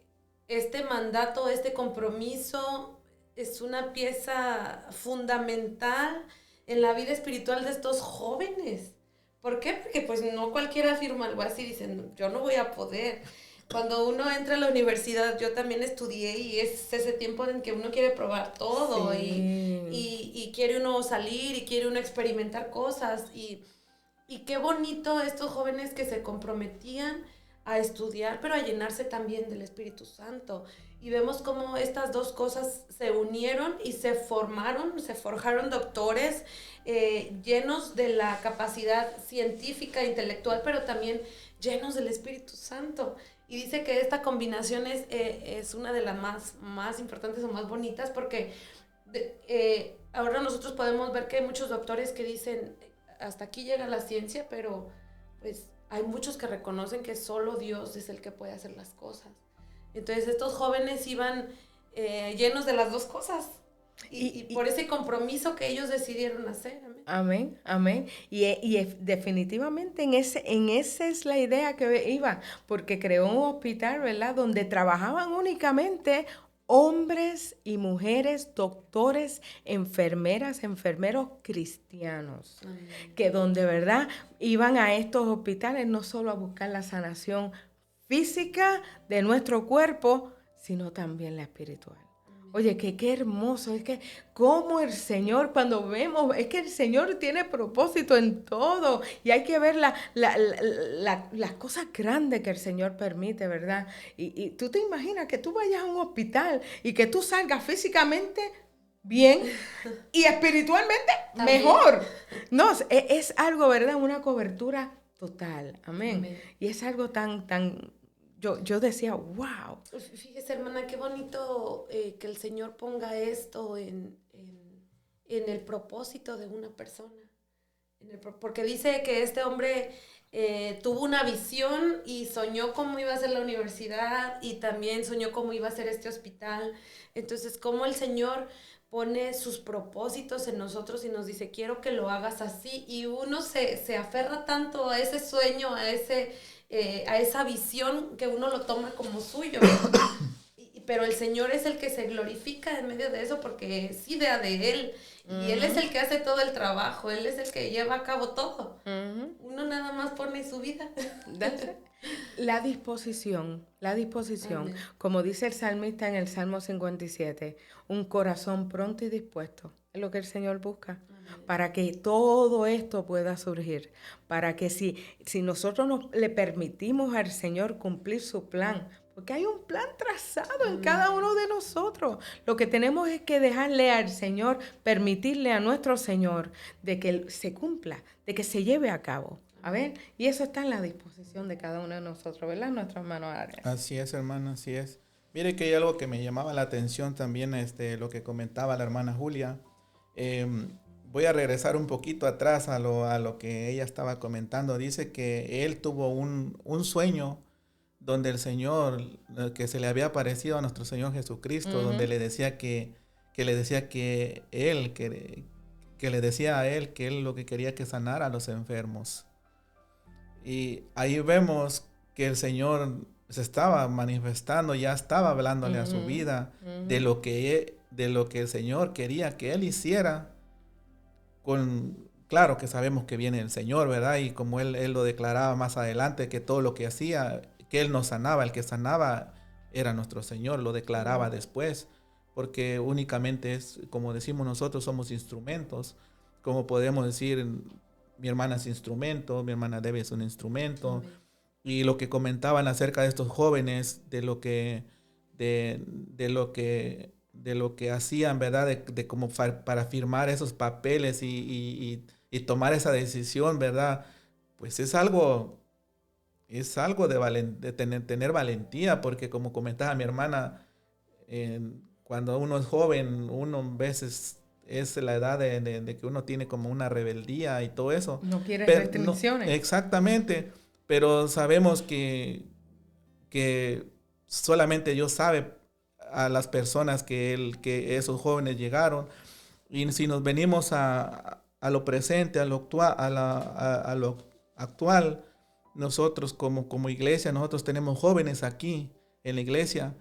este mandato, este compromiso es una pieza fundamental en la vida espiritual de estos jóvenes. ¿Por qué? Porque pues no cualquiera afirma algo así, dicen, yo no voy a poder. Cuando uno entra a la universidad, yo también estudié y es ese tiempo en que uno quiere probar todo, sí. y quiere uno salir y quiere uno experimentar cosas y qué bonito estos jóvenes que se comprometían a estudiar, pero a llenarse también del Espíritu Santo. Y vemos cómo estas dos cosas se unieron y se forjaron doctores llenos de la capacidad científica e intelectual, pero también llenos del Espíritu Santo. Y dice que esta combinación es una de las más importantes o más bonitas, porque ahora nosotros podemos ver que hay muchos doctores que dicen, hasta aquí llega la ciencia, pero pues hay muchos que reconocen que solo Dios es el que puede hacer las cosas. Entonces estos jóvenes iban llenos de las dos cosas y por ese compromiso que ellos decidieron hacer. Amén, amén. Y definitivamente en esa es la idea que iba, porque creó un hospital, ¿verdad?, donde trabajaban únicamente hombres y mujeres, doctores, enfermeras, enfermeros cristianos, que donde, ¿verdad?, iban a estos hospitales no solo a buscar la sanación física de nuestro cuerpo, sino también la espiritual. Oye, qué hermoso, es que como el Señor, cuando vemos, es que el Señor tiene propósito en todo y hay que ver las cosas grandes que el Señor permite, ¿verdad? Y tú te imaginas que tú vayas a un hospital y que tú salgas físicamente bien y espiritualmente mejor. No, es algo, ¿verdad? Una cobertura total, amén. Amén. Y es algo tan yo decía, wow. Fíjese, hermana, qué bonito que el Señor ponga esto en el propósito de una persona. Porque dice que este hombre tuvo una visión y soñó cómo iba a ser la universidad y también soñó cómo iba a ser este hospital. Entonces, cómo el Señor pone sus propósitos en nosotros y nos dice, quiero que lo hagas así. Y uno se aferra tanto a ese sueño, a esa visión, que uno lo toma como suyo. Pero el Señor es el que se glorifica en medio de eso, porque es idea de Él. Y Él es el que hace todo el trabajo. Él es el que lleva a cabo todo. Uno nada más pone su vida. La disposición, Amén. Como dice el salmista en el Salmo 57, un corazón pronto y dispuesto. Es lo que el Señor busca. Amén. Para que todo esto pueda surgir. Para que si nosotros le permitimos al Señor cumplir su plan, porque hay un plan trazado en cada uno de nosotros. Lo que tenemos es que dejarle al Señor, permitirle a nuestro Señor de que se cumpla, de que se lleve a cabo. A ver, y eso está en la disposición de cada uno de nosotros, ¿verdad? Nuestras manos áreas. Así es, hermana, así es. Mire que hay algo que me llamaba la atención también, lo que comentaba la hermana Julia. Voy a regresar un poquito atrás a lo que ella estaba comentando. Dice que él tuvo un sueño donde el Señor, que se le había aparecido a nuestro Señor Jesucristo, donde le decía que le decía que él, que le decía a él que él lo que quería que sanara a los enfermos. Y ahí vemos que el Señor se estaba manifestando, ya estaba hablándole a su vida de lo que el Señor quería que él hiciera. Claro que sabemos que viene el Señor, ¿verdad? Y como él lo declaraba más adelante, que todo lo que hacía, que él nos sanaba, el que sanaba era nuestro Señor, lo declaraba después, porque únicamente es, como decimos nosotros, somos instrumentos. Como podemos decir, mi hermana es instrumento, mi hermana Debbie es un instrumento. Amén. Y lo que comentaban acerca de estos jóvenes, de lo que hacían, ¿verdad? De como para firmar esos papeles y tomar esa decisión, ¿verdad? Pues es algo de tener valentía, porque como comentaba mi hermana, Cuando uno es joven, uno a veces es la edad de que uno tiene como una rebeldía y todo eso. No quiere Pero restricciones. no, exactamente, pero sabemos que solamente Dios sabe a las personas que esos jóvenes llegaron. Y si nos venimos a lo presente, a lo actual, nosotros como iglesia, nosotros tenemos jóvenes aquí en la iglesia,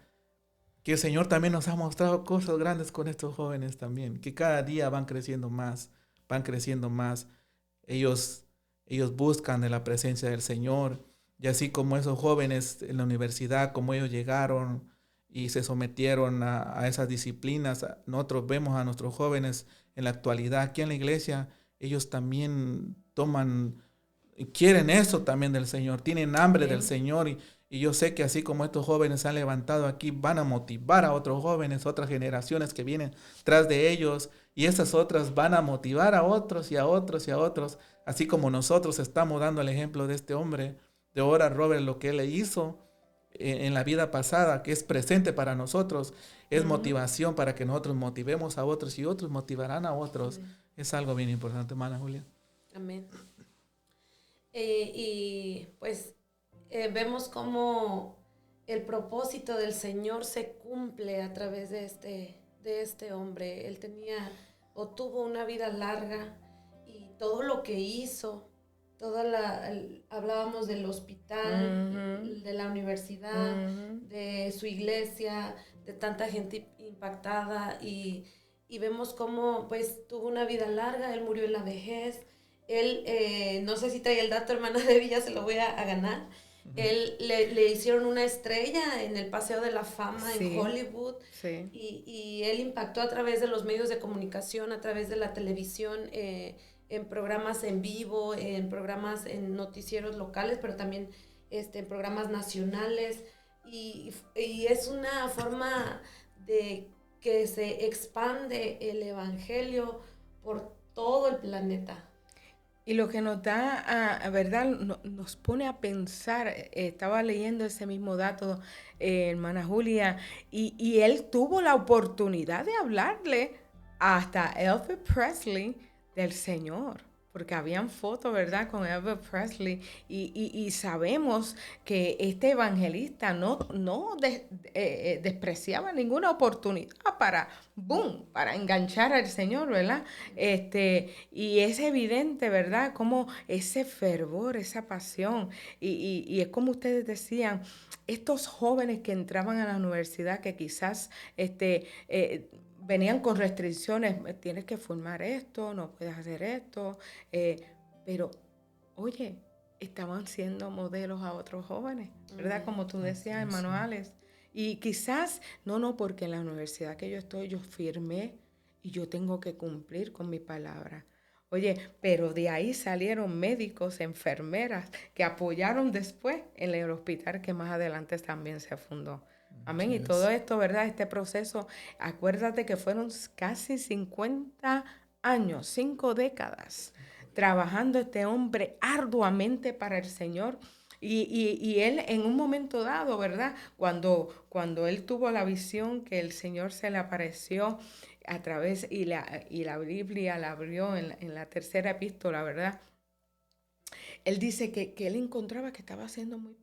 que el Señor también nos ha mostrado cosas grandes con estos jóvenes también, que cada día van creciendo más, van creciendo más. Ellos buscan de la presencia del Señor, y así como esos jóvenes en la universidad, como ellos llegaron y se sometieron a esas disciplinas, nosotros vemos a nuestros jóvenes en la actualidad aquí en la iglesia, ellos también quieren eso también del Señor, tienen hambre del Señor, y yo sé que así como estos jóvenes se han levantado aquí, van a motivar a otros jóvenes, otras generaciones que vienen tras de ellos, y esas otras van a motivar a otros y a otros y a otros, así como nosotros estamos dando el ejemplo de este hombre, de Oral Roberts, lo que él le hizo en la vida pasada, que es presente para nosotros, es motivación para que nosotros motivemos a otros y otros motivarán a otros. Es algo bien importante, hermana Julia. Amén. Y pues vemos cómo el propósito del Señor se cumple a través de este hombre. Él tuvo una vida larga, y todo lo que hizo, hablábamos del hospital, de la universidad, de su iglesia, de tanta gente impactada, y vemos cómo pues tuvo una vida larga. Él murió en la vejez. Él, no sé si trae el dato, hermana Debbie, ya se lo voy a ganar. Él le hicieron una estrella en el Paseo de la Fama en Hollywood. Sí. Y él impactó a través de los medios de comunicación, a través de la televisión, en programas en vivo, en programas, en noticieros locales, pero también en programas nacionales. Y es una forma de que se expande el evangelio por todo el planeta. Y lo que nos da, ¿verdad? Nos pone a pensar, estaba leyendo ese mismo dato, hermana Julia, y él tuvo la oportunidad de hablarle hasta Elvis Presley del Señor, porque habían fotos, ¿verdad?, con Elvis Presley, y sabemos que este evangelista no despreciaba ninguna oportunidad para enganchar al Señor, ¿verdad? Y es evidente, ¿verdad?, como ese fervor, esa pasión, y es como ustedes decían, estos jóvenes que entraban a la universidad, que quizás venían con restricciones, tienes que formar esto, no puedes hacer esto, pero, oye, estaban siendo modelos a otros jóvenes, ¿verdad? Como tú decías, hermano Alex. Y quizás, porque en la universidad que yo estoy, yo firmé y yo tengo que cumplir con mi palabra. Oye, pero de ahí salieron médicos, enfermeras, que apoyaron después en el hospital que más adelante también se fundó. Amén. Y todo esto, ¿verdad? Este proceso, acuérdate que fueron casi 50 años, 5 décadas, trabajando este hombre arduamente para el Señor. Y él en un momento dado, ¿verdad? Cuando él tuvo la visión que el Señor se le apareció a través, y la Biblia la abrió en la tercera epístola, ¿verdad? Él dice que él encontraba que estaba haciendo muy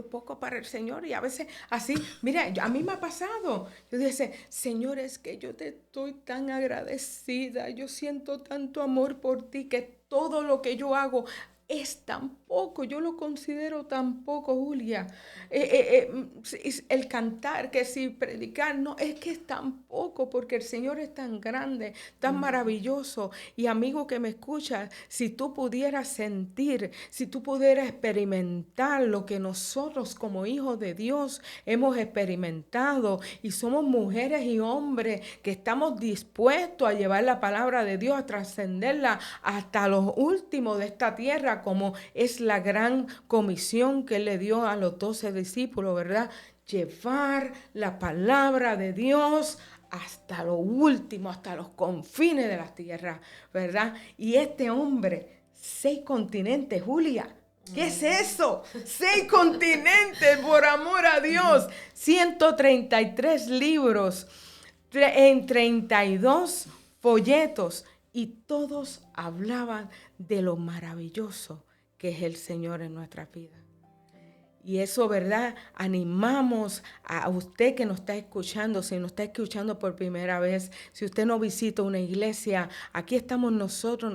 poco para el Señor, y a veces así, mira, a mí me ha pasado, yo dije, Señor, es que yo te estoy tan agradecida, yo siento tanto amor por ti, que todo lo que yo hago es tan poco, yo lo considero tan poco, Julia. El cantar, que si predicar, no, es que es tan poco, porque el Señor es tan grande, tan maravilloso. Y amigo que me escuchas, si tú pudieras sentir, si tú pudieras experimentar lo que nosotros como hijos de Dios hemos experimentado, y somos mujeres y hombres que estamos dispuestos a llevar la palabra de Dios, a trascenderla hasta los últimos de esta tierra, como es la gran comisión que Él le dio a los 12 discípulos, ¿verdad? Llevar la palabra de Dios hasta lo último, hasta los confines de la tierra, ¿verdad? Y este hombre, 6 continentes, Julia, ¿Qué es eso? 6 continentes, por amor a Dios. 133 libros en 32 folletos. Y todos hablaban de lo maravilloso que es el Señor en nuestras vidas. Y eso, ¿verdad? Animamos a usted que nos está escuchando, si nos está escuchando por primera vez, si usted no visita una iglesia, aquí estamos nosotros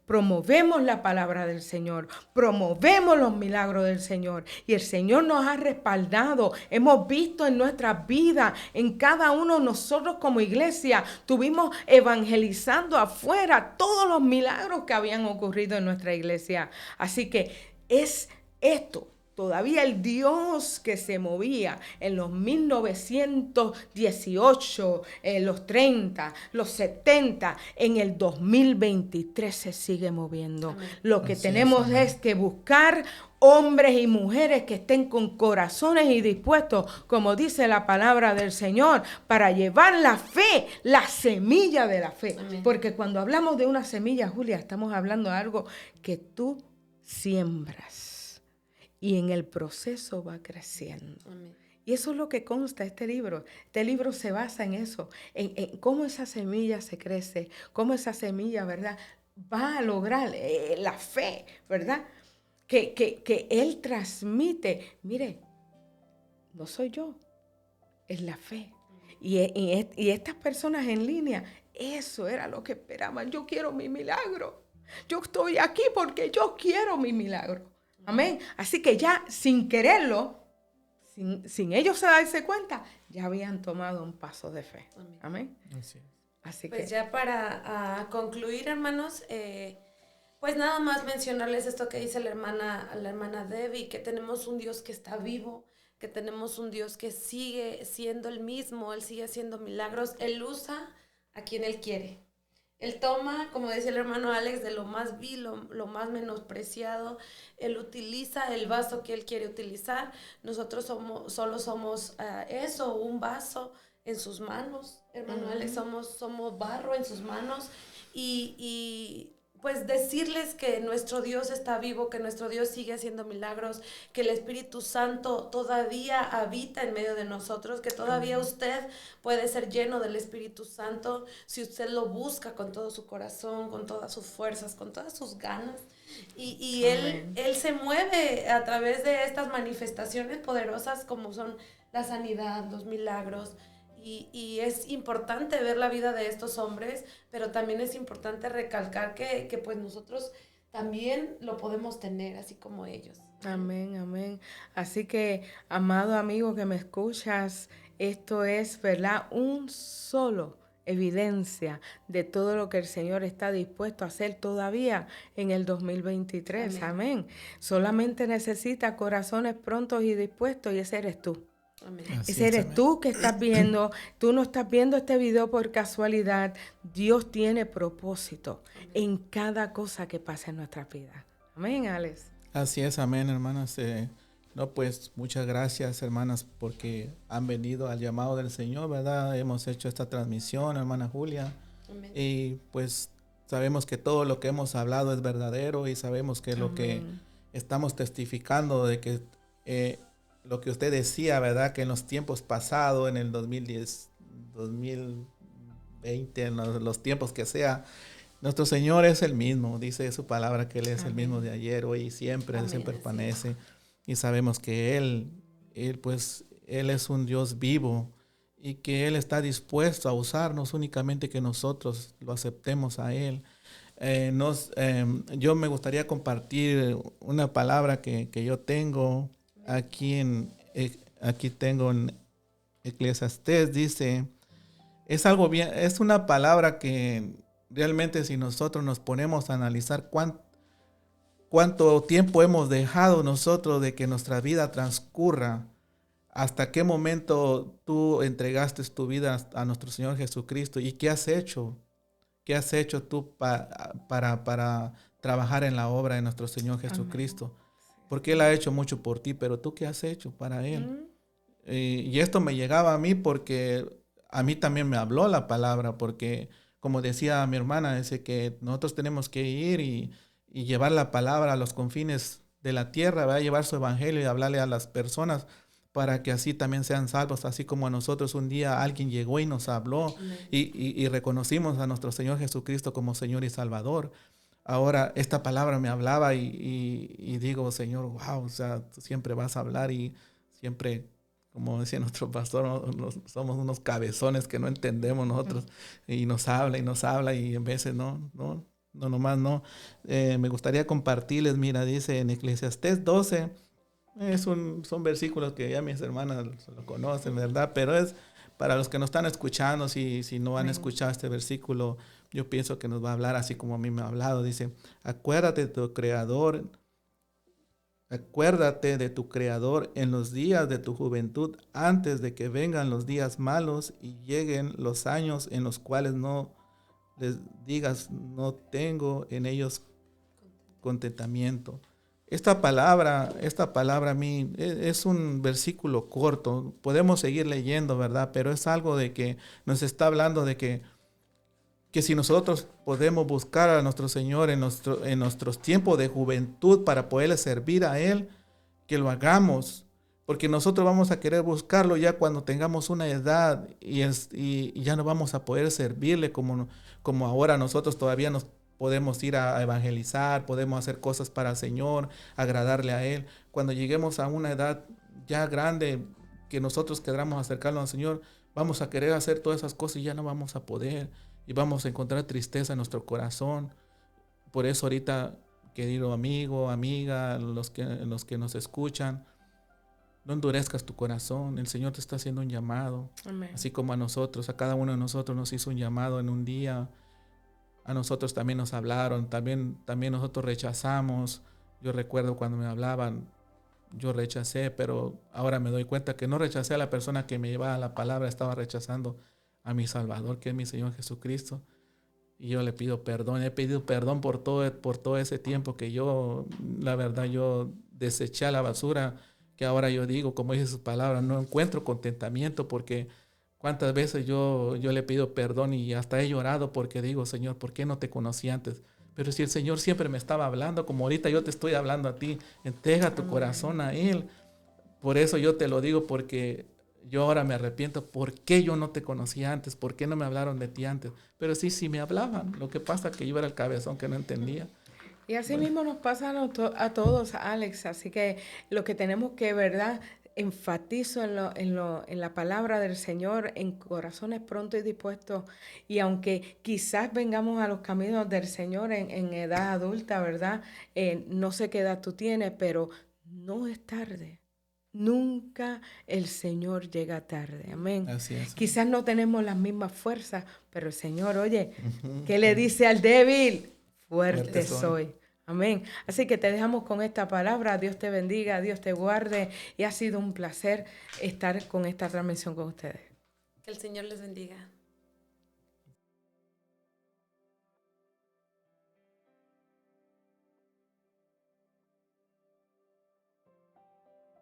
promovemos la palabra del Señor, promovemos los milagros del Señor. Y el Señor nos ha respaldado, hemos visto en nuestras vidas, en cada uno de nosotros como iglesia, tuvimos evangelizando afuera todos los milagros que habían ocurrido en nuestra iglesia. Así que es esto. Todavía el Dios que se movía en los 1918, en los 30, los 70, en el 2023 se sigue moviendo. Amén. Lo que tenemos es que buscar hombres y mujeres que estén con corazones y dispuestos, como dice la palabra del Señor, para llevar la fe, la semilla de la fe. Amén. Porque cuando hablamos de una semilla, Julia, estamos hablando de algo que tú siembras. Y en el proceso va creciendo. Amén. Y eso es lo que consta este libro. Este libro se basa en eso, en cómo esa semilla se crece, cómo esa semilla, ¿verdad?, va a lograr la fe, ¿verdad?, que él transmite. Mire, no soy yo, es la fe. Y estas personas en línea, eso era lo que esperaban. Yo quiero mi milagro. Yo estoy aquí porque yo quiero mi milagro. Amén. Así que ya sin quererlo, sin ellos darse cuenta, ya habían tomado un paso de fe. Amén. Así pues que ya para concluir, hermanos, pues nada más mencionarles esto que dice la hermana Debbie, que tenemos un Dios que está vivo, que tenemos un Dios que sigue siendo el mismo, Él sigue haciendo milagros, Él usa a quien Él quiere. Él toma, como decía el hermano Alex, de lo más vil, lo más menospreciado. Él utiliza el vaso que Él quiere utilizar. Nosotros solo somos eso, un vaso en sus manos. Hermano Alex, somos barro en sus manos. Y pues decirles que nuestro Dios está vivo, que nuestro Dios sigue haciendo milagros, que el Espíritu Santo todavía habita en medio de nosotros, que todavía usted puede ser lleno del Espíritu Santo si usted lo busca con todo su corazón, con todas sus fuerzas, con todas sus ganas. Y él se mueve a través de estas manifestaciones poderosas como son la sanidad, los milagros. Y es importante ver la vida de estos hombres, pero también es importante recalcar que pues nosotros también lo podemos tener, así como ellos. Amén, amén. Así que, amado amigo que me escuchas, esto es, ¿verdad?, un solo evidencia de todo lo que el Señor está dispuesto a hacer todavía en el 2023. Amén. Solamente necesita corazones prontos y dispuestos, y ese eres tú. Amén. Ese eres tú que estás viendo. Tú no estás viendo este video por casualidad. Dios tiene propósito en cada cosa que pasa en nuestras vidas. Amén, Alex. Así es, amén, hermanas. No, pues muchas gracias, hermanas, porque han venido al llamado del Señor, ¿verdad? Hemos hecho esta transmisión, hermana Julia. Amén. Y pues sabemos que todo lo que hemos hablado es verdadero, y sabemos que lo que estamos testificando de que lo que usted decía, ¿verdad?, que en los tiempos pasados, en el 2010, 2020, en los tiempos que sea, nuestro Señor es el mismo. Dice su palabra que Él es el mismo de ayer, hoy y siempre. Él siempre permanece. Y sabemos que Él es un Dios vivo, y que Él está dispuesto a usarnos, únicamente que nosotros lo aceptemos a Él. Yo me gustaría compartir una palabra que yo tengo aquí tengo en Eclesiastés. Dice, es una palabra que realmente, si nosotros nos ponemos a analizar cuánto tiempo hemos dejado nosotros de que nuestra vida transcurra, hasta qué momento tú entregaste tu vida a nuestro Señor Jesucristo, y qué has hecho tú para trabajar en la obra de nuestro Señor Jesucristo. Amén. Porque Él ha hecho mucho por ti, pero tú, ¿qué has hecho para Él? Y esto me llegaba a mí porque a mí también me habló la palabra, porque como decía mi hermana, dice que nosotros tenemos que ir y llevar la palabra a los confines de la tierra, ¿verdad? Llevar su evangelio y hablarle a las personas para que así también sean salvos, así como a nosotros un día alguien llegó y nos habló y reconocimos a nuestro Señor Jesucristo como Señor y Salvador. Ahora esta palabra me hablaba y digo, Señor, wow, o sea, tú siempre vas a hablar y siempre, como decía nuestro pastor, somos unos cabezones que no entendemos nosotros y nos habla y en veces nomás no. Me gustaría compartirles, mira, dice en Eclesiastés 12, son versículos que ya mis hermanas lo conocen, ¿verdad? Pero es para los que nos están escuchando, si no han escuchado este versículo, yo pienso que nos va a hablar así como a mí me ha hablado. Dice, acuérdate de tu Creador en los días de tu juventud, antes de que vengan los días malos y lleguen los años en los cuales no les digas, no tengo en ellos contentamiento. Esta palabra a mí es un versículo corto. Podemos seguir leyendo, ¿verdad? Pero es algo de que nos está hablando de que si nosotros podemos buscar a nuestro Señor en nuestros tiempos de juventud para poderle servir a Él, que lo hagamos. Porque nosotros vamos a querer buscarlo ya cuando tengamos una edad y ya no vamos a poder servirle como ahora nosotros todavía nos podemos ir a evangelizar, podemos hacer cosas para el Señor, agradarle a Él. Cuando lleguemos a una edad ya grande, que nosotros queramos acercarnos al Señor, vamos a querer hacer todas esas cosas y ya no vamos a poder. Y vamos a encontrar tristeza en nuestro corazón. Por eso ahorita, querido amigo, amiga, los que nos escuchan, no endurezcas tu corazón. El Señor te está haciendo un llamado. Amén. Así como a nosotros, a cada uno de nosotros nos hizo un llamado en un día. A nosotros también nos hablaron, también nosotros rechazamos. Yo recuerdo cuando me hablaban, yo rechacé, pero ahora me doy cuenta que no rechacé a la persona que me llevaba la palabra, estaba rechazando a mi Salvador, que es mi Señor Jesucristo. Y yo le pido perdón, he pedido perdón por todo ese tiempo que yo, la verdad, yo deseché a la basura, que ahora yo digo, como dice su palabra, no encuentro contentamiento porque cuántas veces yo le pido perdón y hasta he llorado porque digo, Señor, ¿por qué no te conocí antes? Pero si el Señor siempre me estaba hablando, como ahorita yo te estoy hablando a ti, entrega tu corazón a Él. Por eso yo te lo digo, porque yo ahora me arrepiento. ¿Por qué yo no te conocí antes? ¿Por qué no me hablaron de ti antes? Pero sí me hablaban. Lo que pasa es que yo era el cabezón que no entendía. Y así mismo nos pasa a todos, Alex. Así que lo que tenemos que, ¿verdad?, enfatizo en la palabra del Señor, en corazones prontos y dispuestos. Y aunque quizás vengamos a los caminos del Señor en edad adulta, ¿verdad? No sé qué edad tú tienes, pero no es tarde. Nunca el Señor llega tarde. Amén. Así es. Quizás no tenemos las mismas fuerzas, pero el Señor, oye, ¿qué le dice al débil? Fuerte soy. Amén. Así que te dejamos con esta palabra. Dios te bendiga, Dios te guarde. Y ha sido un placer estar con esta transmisión con ustedes. Que el Señor les bendiga.